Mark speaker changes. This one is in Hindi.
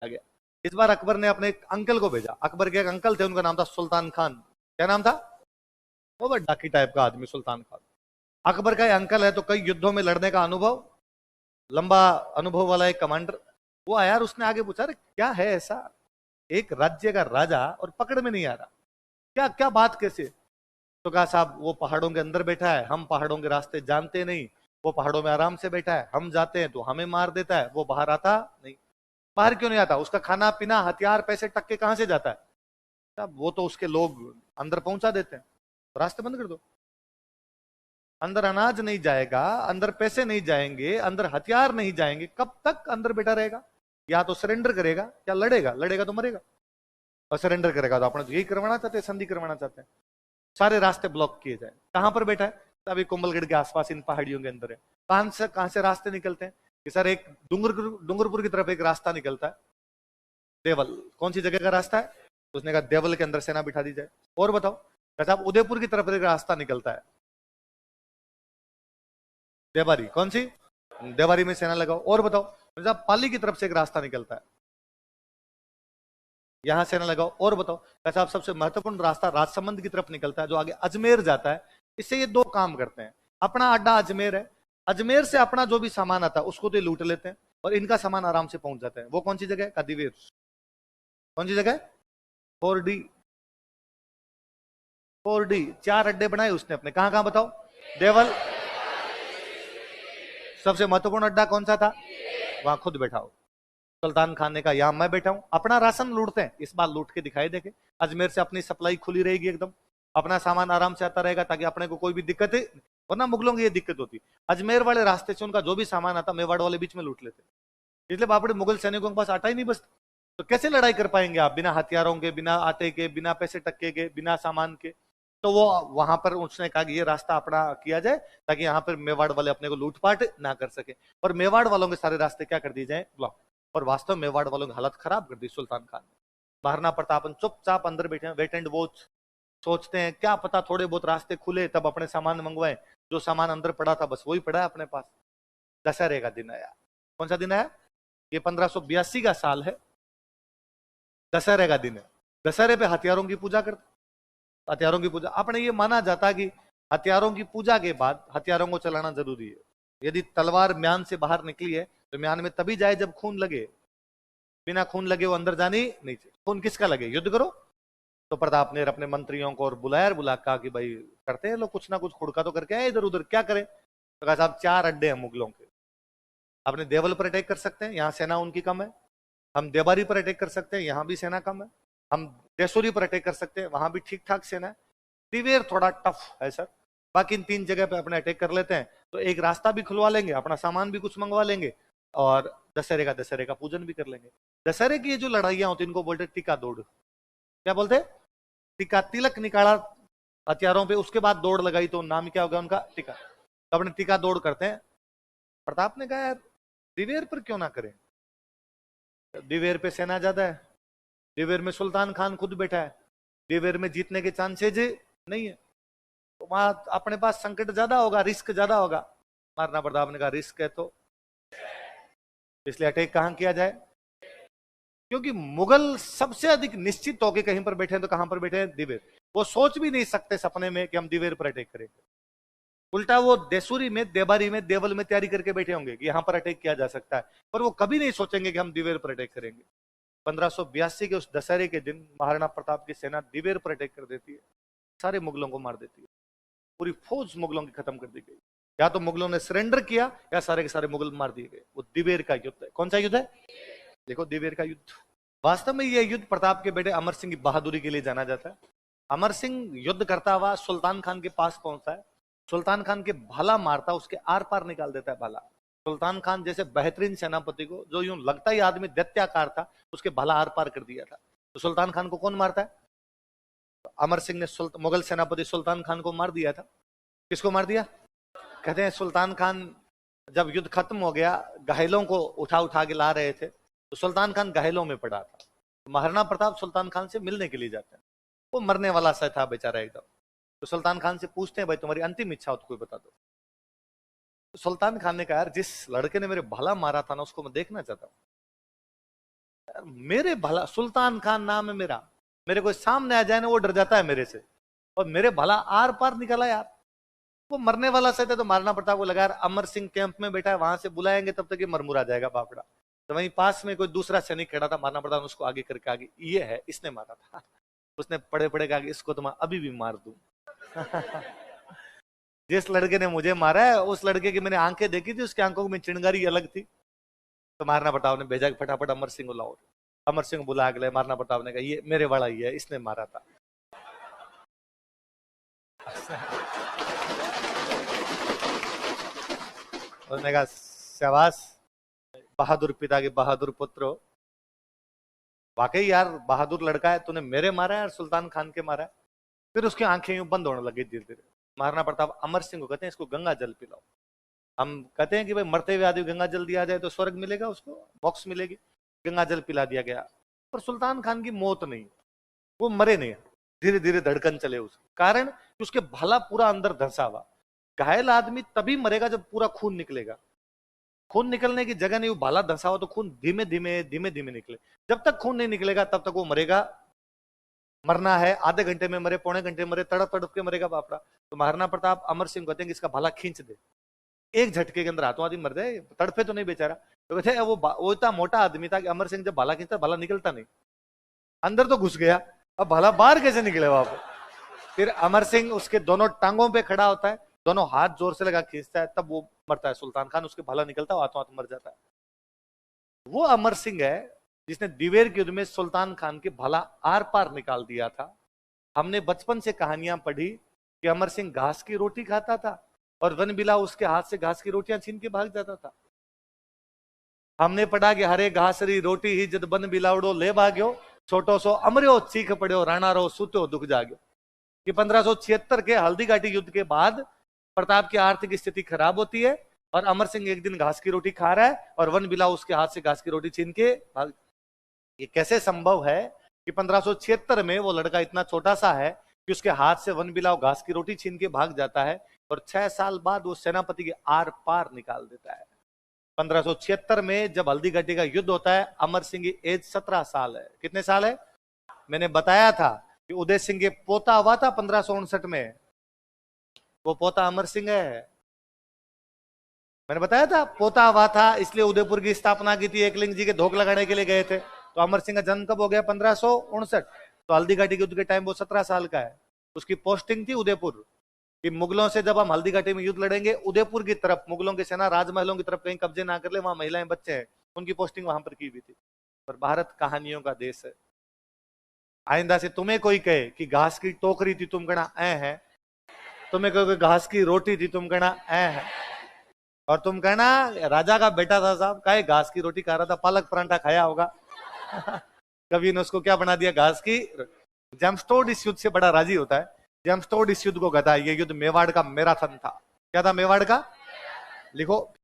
Speaker 1: आ गया। इस बार अकबर ने अपने एक अंकल को भेजा। अकबर के एक अंकल थे, उनका नाम था सुल्तान खान। क्या नाम था? वो बड़ा डाकी टाइप का आदमी सुल्तान खान। अकबर का अंकल है तो कई युद्धों में लड़ने का अनुभव, लंबा अनुभव वाला एक कमांडर। वो आया और उसने आगे पूछा, अरे क्या है ऐसा, एक राज्य का राजा और पकड़ में नहीं आ रहा, क्या क्या बात कैसे? तो कहा, साहब वो पहाड़ों के अंदर बैठा है, हम पहाड़ों के रास्ते जानते नहीं। वो पहाड़ों में आराम से बैठा है, हम जाते हैं तो हमें मार देता है। वो बाहर आता नहीं। बाहर क्यों नहीं आता? उसका खाना पीना हथियार पैसे टक्के कहां से जाता है? साहब वो तो उसके लोग अंदर पहुंचा देते हैं, तो रास्ते बंद कर दो। अंदर अनाज नहीं जाएगा, अंदर पैसे नहीं जाएंगे, अंदर हथियार नहीं जाएंगे, कब तक अंदर बैठा रहेगा? या तो सरेंडर करेगा या लड़ेगा, लड़ेगा तो मरेगा। और सरेंडर करेगा तो अपने तो यही करवाना चाहते हैं, संधि करवाना चाहते हैं। सारे रास्ते ब्लॉक किए जाए। कहां पर बैठा है? अभी कोमलगढ़ के आसपास इन पहाड़ियों के अंदर है। कहां से रास्ते निकलते हैं कि सर एक डूंगरपुर की तरफ एक रास्ता निकलता है, देवल। कौन सी जगह का रास्ता है? उसने कहा देवल के अंदर सेना बिठा दी जाए। और बताओ? कहता आप उदयपुर की तरफ एक रास्ता निकलता है, देवारी। कौन सी? देवारी में सेना लगाओ। और बताओ? साहब पाली की तरफ से एक रास्ता निकलता है, यहां सेना लगाओ। और बताओ? कैसा? आप सबसे महत्वपूर्ण रास्ता राजसमंद की तरफ निकलता है जो आगे अजमेर जाता है। इससे ये दो काम करते हैं। अपना अड्डा अजमेर है, अजमेर से अपना जो भी सामान आता है उसको तो ये लूट लेते हैं और इनका सामान आराम से पहुंच जाता है। वो कौन सी जगह है? कदीवेर। कौन सी जगह? 4D। 4D। 4 अड्डे बनाए उसने अपने। कहां कहां बताओ? देवल। सबसे महत्वपूर्ण अड्डा कौन सा था? वहां खुद बैठा हो। सुल्तान खान ने कहा यहां मैं बैठा हूं। अपना राशन लूटते हैं, इस बार लूट के दिखाई देखे। अजमेर से अपनी सप्लाई खुली रहेगी एकदम, अपना सामान आराम से आता रहेगा ताकि अपने को कोई भी दिक्कत है। वरना मुगलों की ये दिक्कत होती, अजमेर वाले रास्ते से उनका जो भी सामान आता मेवाड़ वाले बीच में लूट लेते। इसलिए बापड़े मुगल सैनिकों के पास आटा ही नहीं बचता। तो कैसे लड़ाई कर पाएंगे आप बिना हथियारों के, बिना आटे के, बिना पैसे टक्के के, बिना सामान के? तो वो वहां पर उसने कहा कि ये रास्ता अपना किया जाए ताकि यहाँ पर मेवाड़ वाले अपने को लूटपाट ना कर सके। और मेवाड़ वालों के सारे रास्ते क्या कर दिए जाए? ब्लॉक। और वास्तव में मेवाड़ वालों की हालत खराब कर दी सुल्तान खान ने। महाराणा प्रताप चुपचाप अंदर बैठे हैं, वेट एंड वॉच। सोचते हैं क्या पता थोड़े बहुत रास्ते खुले तब अपने सामान मंगवाए। जो सामान अंदर पड़ा था बस वही पड़ा है अपने पास। दशहरे का दिन आया। कौन सा दिन आया? ये 1582 का साल है, दशहरे का दिन है। दशहरे पे हथियारों की पूजा करते। हथियारों की पूजा अपने ये माना जाता कि हथियारों की पूजा के बाद हथियारों को चलाना जरूरी है। यदि तलवार म्यान से बाहर निकली है तो म्यान में तभी जाए जब खून लगे। बिना खून लगे वो अंदर जानी नहीं चाहिए। खून किसका लगे? युद्ध करो। तो प्रताप ने अपने मंत्रियों को और बुला कहा कि भाई करते हैं लोग कुछ ना कुछ, खुड़का तो करके आए इधर उधर, क्या करें? तो कहा साहब 4 अड्डे हैं मुगलों के। अपने देवल पर अटैक कर सकते हैं, यहाँ सेना उनकी कम है। हम देवारी पर अटैक कर सकते हैं, यहाँ भी सेना कम है। हम देसूरी पर अटैक कर सकते हैं, वहां भी ठीक ठाक सेना है। दिवेर थोड़ा टफ है सर। बाकी इन 3 जगह पे अपने अटैक कर लेते हैं तो एक रास्ता भी खुलवा लेंगे, अपना सामान भी कुछ मंगवा लेंगे और दशहरे का पूजन भी कर लेंगे। दशहरे की ये जो लड़ाइयां होती है इनको बोलते टीका दौड़। क्या बोलते हैं? टीका। तिलक निकाला हथियारों पे, उसके बाद दौड़ लगाई तो नाम क्या होगा उनका? टीका। तो अपने टीका दौड़ करते हैं। प्रताप ने कहा यार दिवेर पर क्यों ना करें? दिवेर पे सेना ज्यादा है, दिवेर में सुल्तान खान खुद बैठा है, दिवेर में जीतने के चांसेज नहीं है। तो वहां अपने पास संकट ज्यादा होगा, रिस्क ज्यादा होगा। महाराणा प्रताप ने कहा रिस्क है तो इसलिए अटैक कहां किया जाए? क्योंकि मुगल सबसे अधिक निश्चित होकर कहीं पर बैठे हैं तो कहां पर बैठे हैं? दिवेर। वो सोच भी नहीं सकते सपने में कि हम दिवेर पर अटैक करेंगे। उल्टा वो देसूरी में, देबारी में, देवल में तैयारी करके बैठे होंगे कि यहां पर अटैक किया जा सकता है, पर वो कभी नहीं सोचेंगे कि हम दिवेर पर अटैक करेंगे। 1582 के उस दशहरे के दिन महाराणा प्रताप की सेना दिवेर पर अटैक कर देती है, सारे मुगलों को मार देती है। पूरी फौज मुगलों की खत्म कर दी गई। या तो मुगलों ने सरेंडर किया या सारे के सारे मुगल मार दिए गए। वो दिवेर का युद्ध है। कौन सा युद्ध है? देखो दिवेर का युद्ध। वास्तव में यह युद्ध प्रताप के बेटे अमर सिंह की बहादुरी के लिए जाना जाता है। अमर सिंह युद्ध करता हुआ सुल्तान खान के पास पहुंचता है, सुल्तान खान के भाला मारता, उसके आर पार निकाल देता है भाला। सुल्तान खान जैसे बेहतरीन सेनापति को, जो यूं लगता ही आदमी दैत्याकार था, उसके भाला आर पार कर दिया था। तो सुल्तान खान को कौन मारता है? तो अमर सिंह ने मुगल सेनापति सुल्तान खान को मार दिया था। किसको मार दिया? कहते हैं सुल्तान खान जब युद्ध खत्म हो गया, घायलों को उठा उठा के ला रहे थे तो सुल्तान खान घायलों में पड़ा था। तो महाराणा प्रताप सुल्तान खान से मिलने के लिए जाते हैं। वो मरने वाला सा था बेचारा एकदम। तो सुल्तान खान से पूछते हैं भाई तुम्हारी अंतिम इच्छा हो तो कोई बता दो। तो सुल्तान खान ने कहा यार जिस लड़के ने मेरे भाला मारा था ना उसको मैं देखना चाहता हूँ। मेरे भला, सुल्तान खान नाम है मेरा, मेरे कोई सामने आ जाए ना वो डर जाता है मेरे से, और मेरे भला आर पार निकला यार। वो मरने वाला सही था तो मारना पड़ता, वो लगा अमर सिंह कैंप में बैठा है, वहां से बुलाएंगे तब तक ये मरमुरा जाएगा बापड़ा। तो वहीं पास में कोई दूसरा सैनिक खड़ा था, मारना पड़ता उसको आगे करके, आगे ये है इसने मारा था, उसने पड़े पड़े कहा इसको तो मैं अभी भी मार दूं। जिस लड़के ने मुझे मारा है उस लड़के की मैंने आंखें देखी थी, उसकी आंखों में चिंगारी अलग थी। तो मारना पड़ता ने भेजा फटाफट अमर सिंह को लाओ। अमर सिंह बुला के मारना प्रताप ने कहा ये मेरे वाला ही है, इसने मारा था। उसने कहा शाबाश बहादुर पिता के बहादुर पुत्र, वाकई यार बहादुर लड़का है, तूने मेरे मारा है और सुल्तान खान के मारा है। फिर उसकी आंखें यूं बंद होने लगी धीरे धीरे। महाराणा प्रताप अमर सिंह को कहते हैं इसको गंगा जल पिलाओ। हम कहते हैं कि भाई मरते हुए आदमी गंगा जल दिया जाए तो स्वर्ग मिलेगा, उसको मोक्ष मिलेगी। गंगा जल पिला दिया गया, पर सुल्तान खान की मौत नहीं, वो मरे नहीं, धीरे धीरे धड़कन चले उसके कारण कि उसके भला पूरा अंदर धंसा हुआ। घायल आदमी तभी मरेगा जब पूरा खून निकलेगा, खून निकलने की जगह नहीं, वो भाला धंसा हो तो खून धीमे धीमे धीमे धीमे निकले। जब तक खून नहीं निकलेगा तब तक वो मरेगा। मरना है आधे घंटे में मरे, पौने घंटे में मरे, तड़प तड़प के मरेगा बापरा। तो महाराणा प्रताप अमर सिंह कहते हैं कि इसका भाला खींच दे, एक झटके के अंदर हाथों आदमी मर जाए, तड़पे तो नहीं बेचारा। तो कहते हैं वो इतना मोटा आदमी था कि अमर सिंह जब भाला खींचता भाला निकलता नहीं, अंदर तो घुस गया, अब भाला बाहर कैसे निकले वहां। फिर अमर सिंह उसके दोनों टांगों पे खड़ा होता है, दोनों हाथ जोर से लगा खींचता है, तब वो मरता है सुल्तान खान, उसके भाला निकलता है, हाथों हाथ मर जाता है। वो अमर सिंह है जिसने दिवेर के युद्ध में सुल्तान खान के भाला आर पार निकाल दिया था। हमने बचपन से कहानियां पढ़ी कि अमर सिंह घास की रोटी खाता था और वन बिलाव उसके हाथ से घास की रोटियां छीन के भाग जाता था। हमने पढ़ा कि हरे घासरी रोटी ही जद बन बिलावड़ो ले भाग्यो, छोटो सो अमरियो चीख पड़ो राणा रो सुतो दुख जाग्यो। कि 1576 के हल्दी घाटी युद्ध के बाद प्रताप की आर्थिक स्थिति खराब होती है और अमर सिंह एक दिन घास की रोटी खा रहा है और वन बिलाव उसके हाथ से घास की रोटी छीन के भाग। ये कैसे संभव है कि 1576 में वो लड़का इतना छोटा सा है कि उसके हाथ से वन बिलाव घास की रोटी छीन के भाग जाता है और 6 साल बाद वो सेनापति के आर पार निकाल देता है। 1576 में जब हल्दी घाटी का युद्ध होता है, अमर सिंह की एज 17 साल है। कितने साल है? मैंने बताया था कि उदय सिंह के पोता हुआ था 1559 में, वो पोता अमर सिंह है। मैंने बताया था पोता हुआ था, इसलिए उदयपुर की स्थापना की थी, एकलिंग जी के धोख लगाने के लिए गए थे। तो अमर सिंह का जन्म कब हो गया? 1559। तो हल्दी घाटी के युद्ध के टाइम वो 17 साल का है। उसकी पोस्टिंग थी उदयपुर, कि मुगलों से जब हम हल्दी घाटी में युद्ध लड़ेंगे, उदयपुर की तरफ मुगलों की सेना राजमहलों की तरफ कहीं कब्जे ना कर ले, वहां महिलाएं बच्चे हैं, उनकी पोस्टिंग वहां पर की हुई थी। पर भारत कहानियों का देश है। आइंदा से तुम्हें कोई कहे कि घास की टोकरी थी तुम कहना ऐ है, तुम्हें कहो घास की रोटी थी तुम कहना ऐ है, और तुम कहना राजा का बेटा था साहब, काहे घास की रोटी खा रहा था, पालक परांठा खाया होगा। कभी ने उसको क्या बना दिया? घास की। जेम्सटोड इस युद्ध से बड़ा राजी होता है। जेम्सटोड इस युद्ध को कहता है ये युद्ध मेवाड़ का मैराथन था। क्या था मेवाड़ का? लिखो